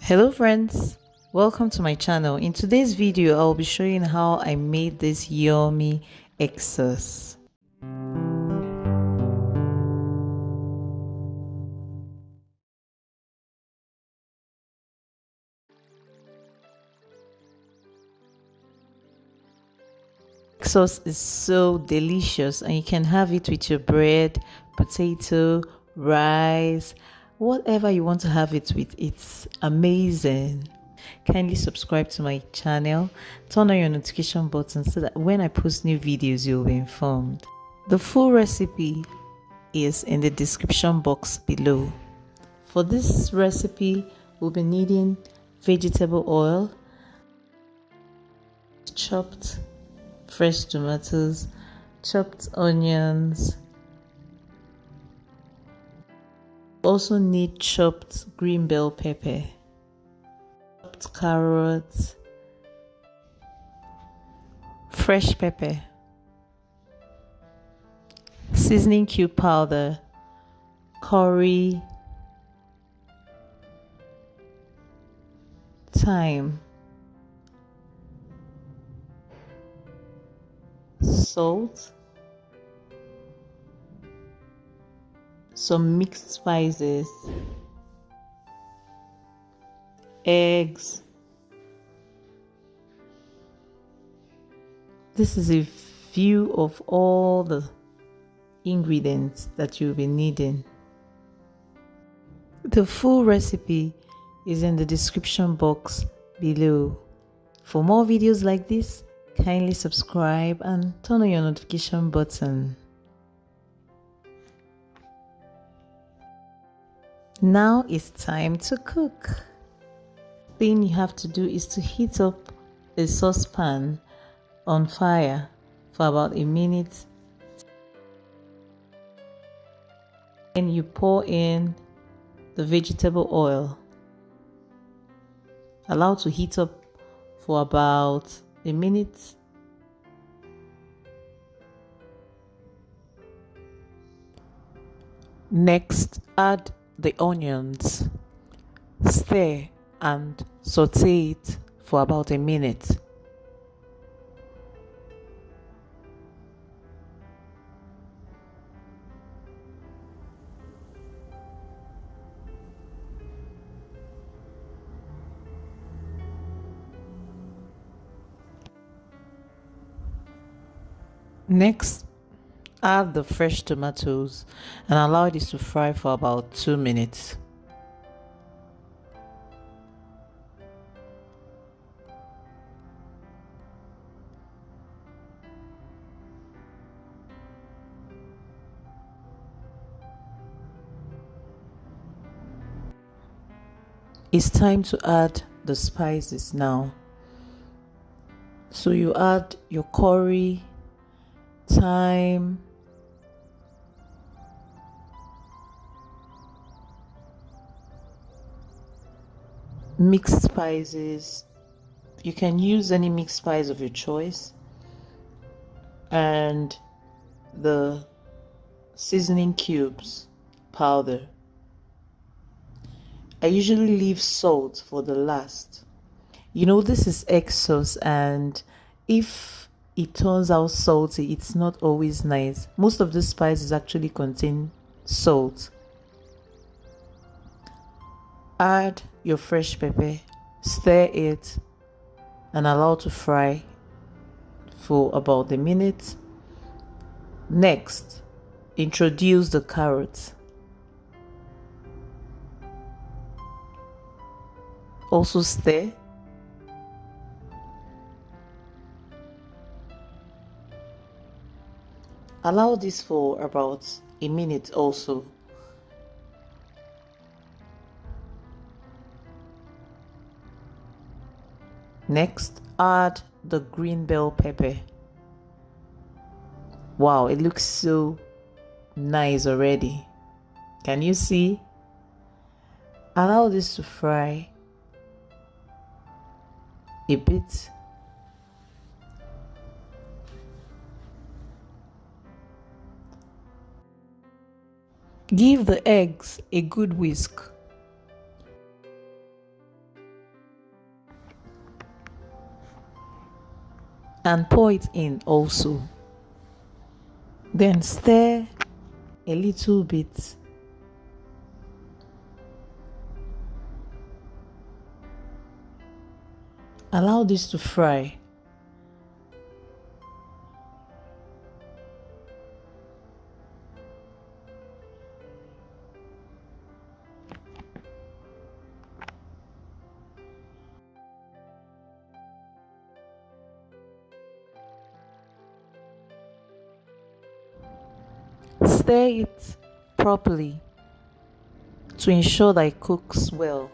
Hello friends, welcome to my channel. In today's video I'll be showing how I made this yummy egg sauce. Egg sauce is so delicious and you can have it with your bread, potato, rice, whatever you want to have it with. It's amazing. Kindly subscribe to my channel, turn on your notification button so that when I post new videos you'll be informed. The full recipe is in the description box below. For this recipe, we'll be needing vegetable oil, chopped fresh tomatoes, chopped onions. Also need chopped green bell pepper, chopped carrots, fresh pepper, seasoning cube powder, curry, thyme, salt, some mixed spices, eggs. This is a few of all the ingredients that you'll be needing. The full recipe is in the description box below. For more videos like this, kindly subscribe and turn on your notification button. Now it's time to cook. The thing you have to do is to heat up a saucepan on fire for about a minute. And you pour in the vegetable oil. Allow to heat up for about a minute. Next, add the onions. Stir and saute it for about a minute. Next, add the fresh tomatoes and allow this to fry for about 2 minutes. It's time to add the spices now. So you add your curry, thyme, mixed spices. You can use any mixed spice of your choice, and the seasoning cubes powder. I usually leave salt for the last. You know, this is egg sauce, and if it turns out salty, it's not always nice. Most of the spices actually contain salt. Add your fresh pepper, stir it, and allow to fry for about a minute. Next, introduce the carrots. Also stir. Allow this for about a minute also. Next, add the green bell pepper. Wow, it looks so nice already. Can you see? Allow this to fry a bit. Give the eggs a good whisk. and pour it in also. Then stir a little bit. Allow this to fry. Stir it properly to ensure that it cooks well.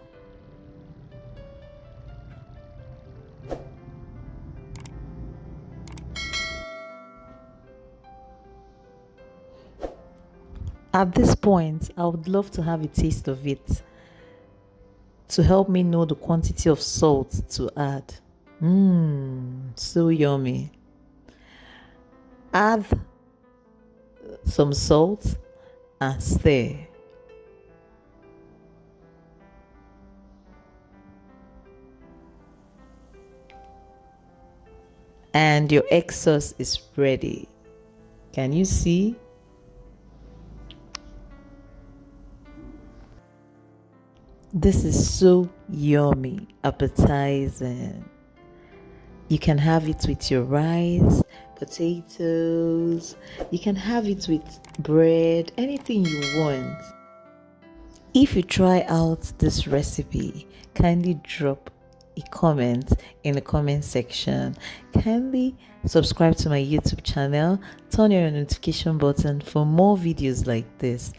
At this point, I would love to have a taste of it to help me know the quantity of salt to add. So yummy. Add some salt and stir. And your egg sauce is ready. Can you see? This is so yummy, appetizing. You can have it with your rice, potatoes. You can have it with bread, anything you want. If you try out this recipe, kindly drop a comment in the comment section. Kindly subscribe to my YouTube channel. Turn on your notification button for more videos like this.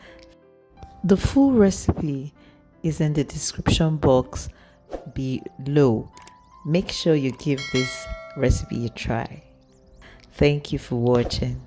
The full recipe is in the description box below. Make sure you give this recipe a try. Thank you for watching.